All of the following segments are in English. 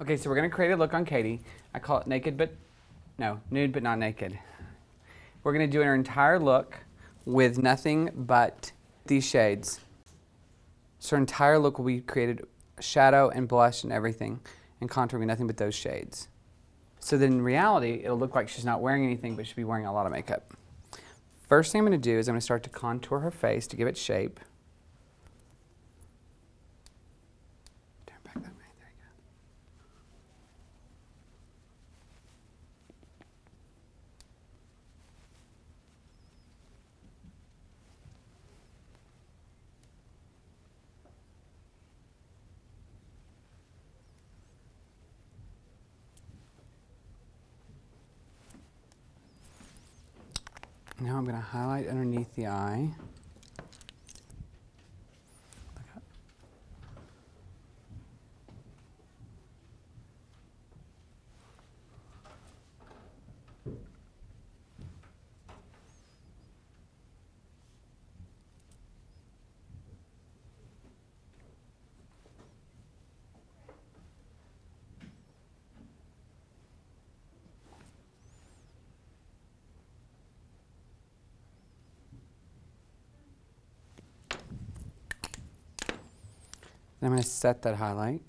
Okay, so we're gonna create a look on Katie. I call it nude but not naked. We're gonna do her entire look with nothing but these shades. So her entire look will be created shadow and blush and everything, and contour will be nothing but those shades. So then in reality, it'll look like she's not wearing anything, but she'll be wearing a lot of makeup. First thing I'm gonna do is I'm gonna start to contour her face to give it shape. Turn back that way, there you go. Now I'm going to highlight underneath the eye. Look up. Then I'm going to set that highlight.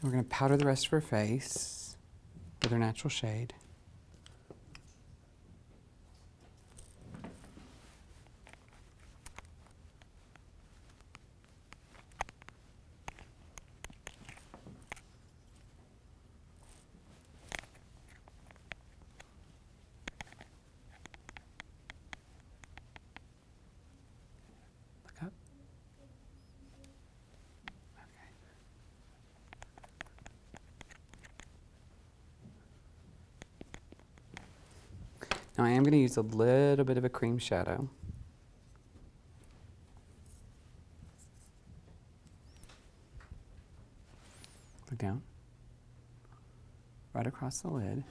We're going to powder the rest of her face with her natural shade. Look up. Now I am going to use a little bit of a cream shadow. Look down. Right across the lid.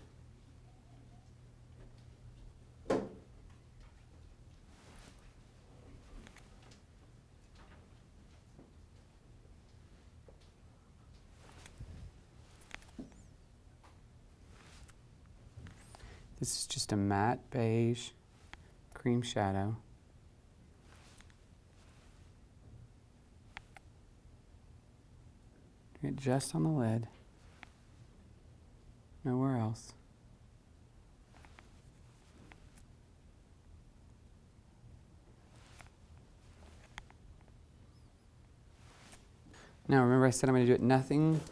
This is just a matte beige cream shadow. Doing it just on the lid, nowhere else. Now remember I said I'm going to do it nothing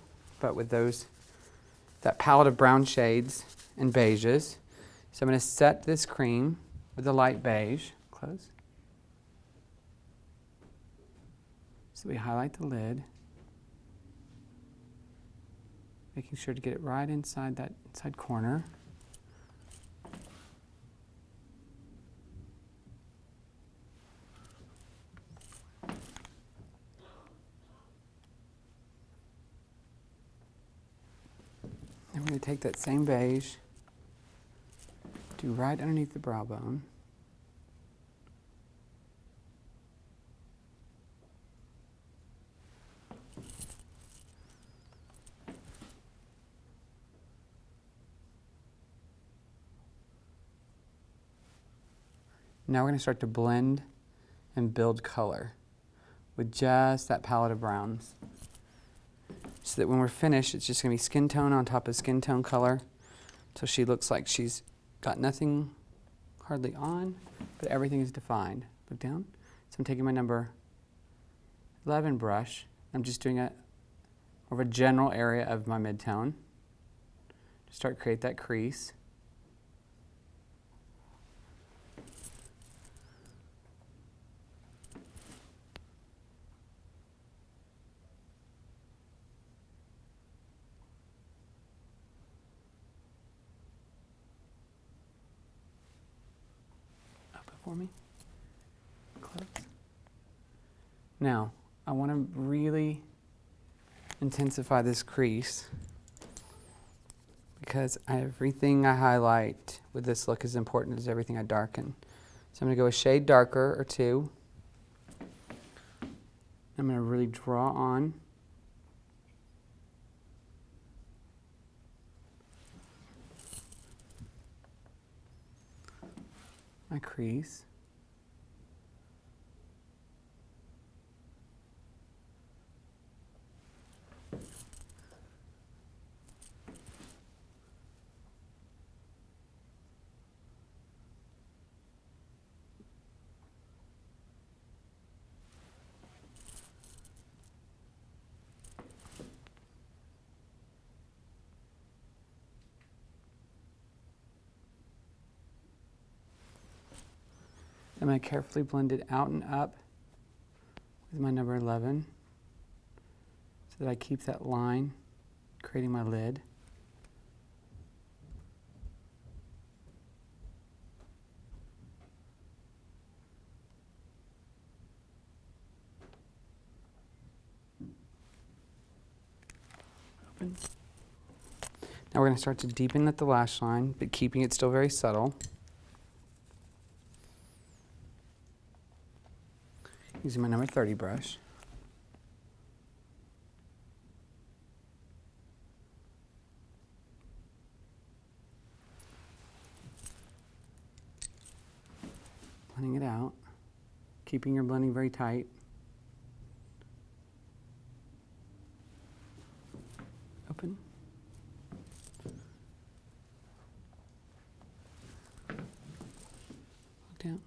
but with that palette of brown shades and beiges. So I'm going to set this cream with the light beige. Close. So we highlight the lid, making sure to get it right inside that inside corner. And we're going to take that same beige, do right underneath the brow bone. Now we're going to start to blend and build color with just that palette of browns. So that when we're finished, it's just going to be skin tone on top of skin tone color. So she looks like she's got nothing hardly on, but everything is defined. Look down. So I'm taking my number 11 brush. I'm just doing it over a general area of my midtone to start to create that crease. for me. Close. Now, I want to really intensify this crease because everything I highlight with this look is important as everything I darken. So I'm going to go a shade darker or two. I'm going to really draw on. My crease. I'm going to carefully blend it out and up with my number 11 so that I keep that line, creating my lid. Open. Now we're going to start to deepen at the lash line, but keeping it still very subtle. Using my number 30 brush. Blending it out, keeping your blending very tight. Open. Look down.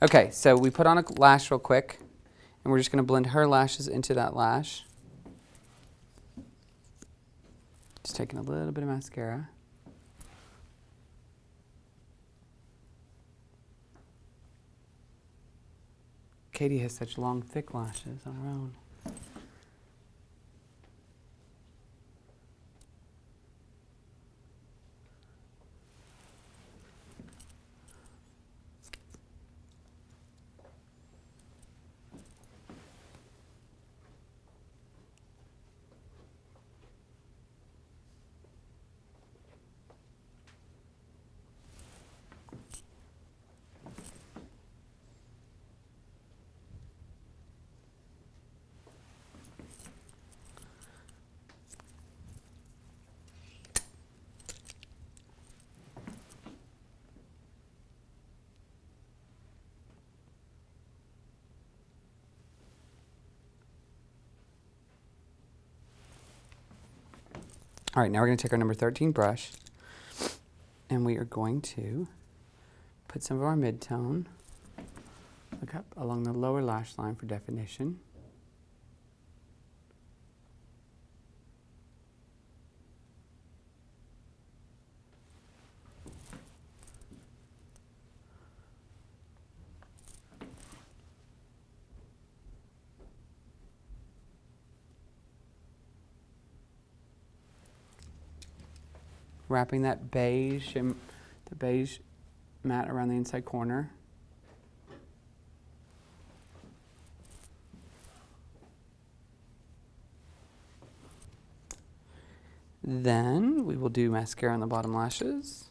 Okay, so we put on a lash real quick, and we're just going to blend her lashes into that lash. Just taking a little bit of mascara. Katie has such long, thick lashes on her own. All right, now we're going to take our number 13 brush, and we are going to put some of our mid-tone, look up along the lower lash line for definition. Wrapping that beige, the beige mat around the inside corner. Then we will do mascara on the bottom lashes.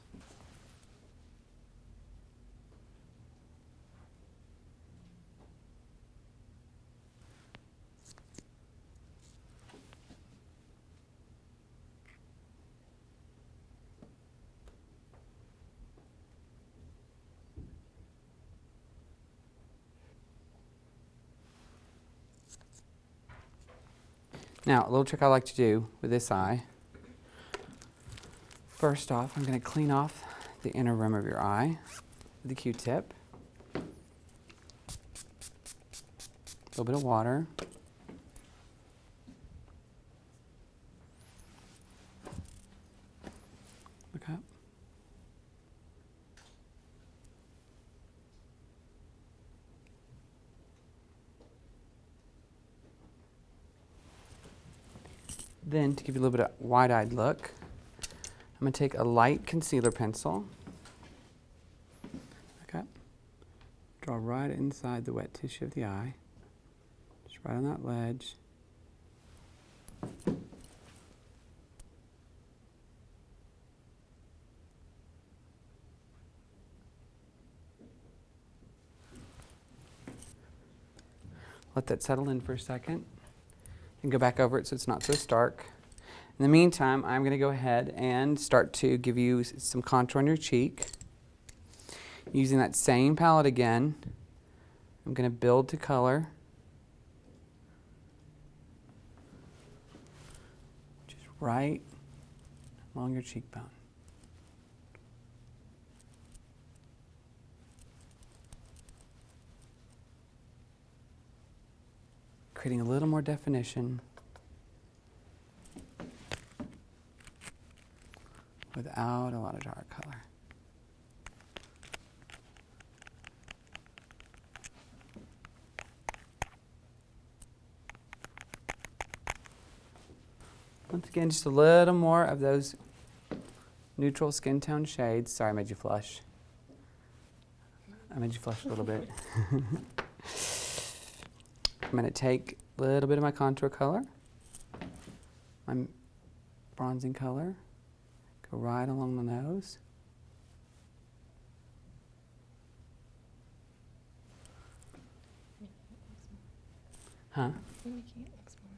Now, a little trick I like to do with this eye. First off, I'm going to clean off the inner rim of your eye with a Q-tip. A little bit of water. Okay. Then, to give you a little bit of wide-eyed look, I'm going to take a light concealer pencil. Okay. Draw right inside the wet tissue of the eye. Just right on that ledge. Let that settle in for a second. And go back over it so it's not so stark. In the meantime, I'm going to go ahead and start to give you some contour on your cheek. Using that same palette again, I'm going to build to color. Just right along your cheekbone. Creating a little more definition without a lot of dark color. Once again, just a little more of those neutral skin tone shades. Sorry, I made you flush. I made you flush a little bit. I'm going to take a little bit of my contour color, my bronzing color, go right along the nose. Huh? You're making it look small.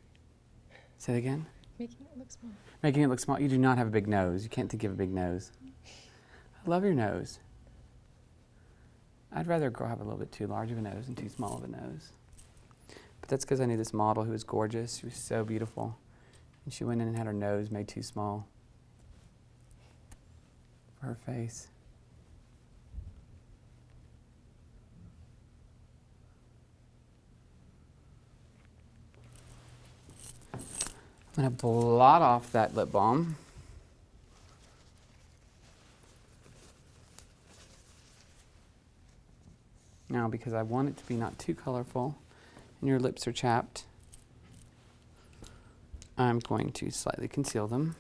Say it again? Making it look small. Making it look small. You do not have a big nose. You can't think you have a big nose. I love your nose. I'd rather a girl have a little bit too large of a nose than too small of a nose. But that's because I knew this model who was gorgeous. She was so beautiful. And she went in and had her nose made too small for her face. I'm going to blot off that lip balm. Now, because I want it to be not too colorful and your lips are chapped, I'm going to slightly conceal them.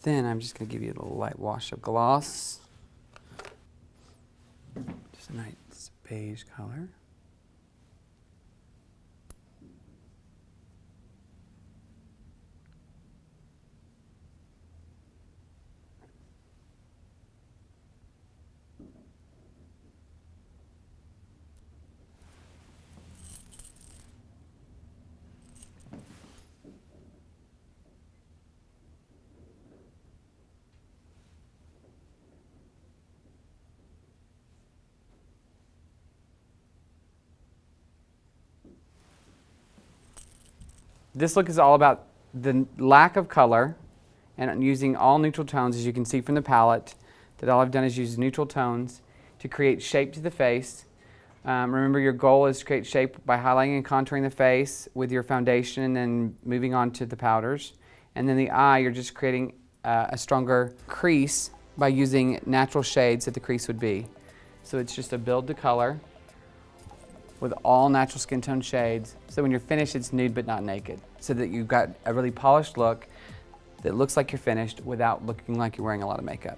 Then I'm just going to give you a little light wash of gloss. Just a nice beige color. This look is all about the lack of color and using all neutral tones, as you can see from the palette, that all I've done is use neutral tones to create shape to the face. Remember, your goal is to create shape by highlighting and contouring the face with your foundation and then moving on to the powders. And then the eye, you're just creating a stronger crease by using natural shades that the crease would be. So it's just a build to color with all natural skin tone shades. So when you're finished, it's nude but not naked. So that you've got a really polished look that looks like you're finished without looking like you're wearing a lot of makeup.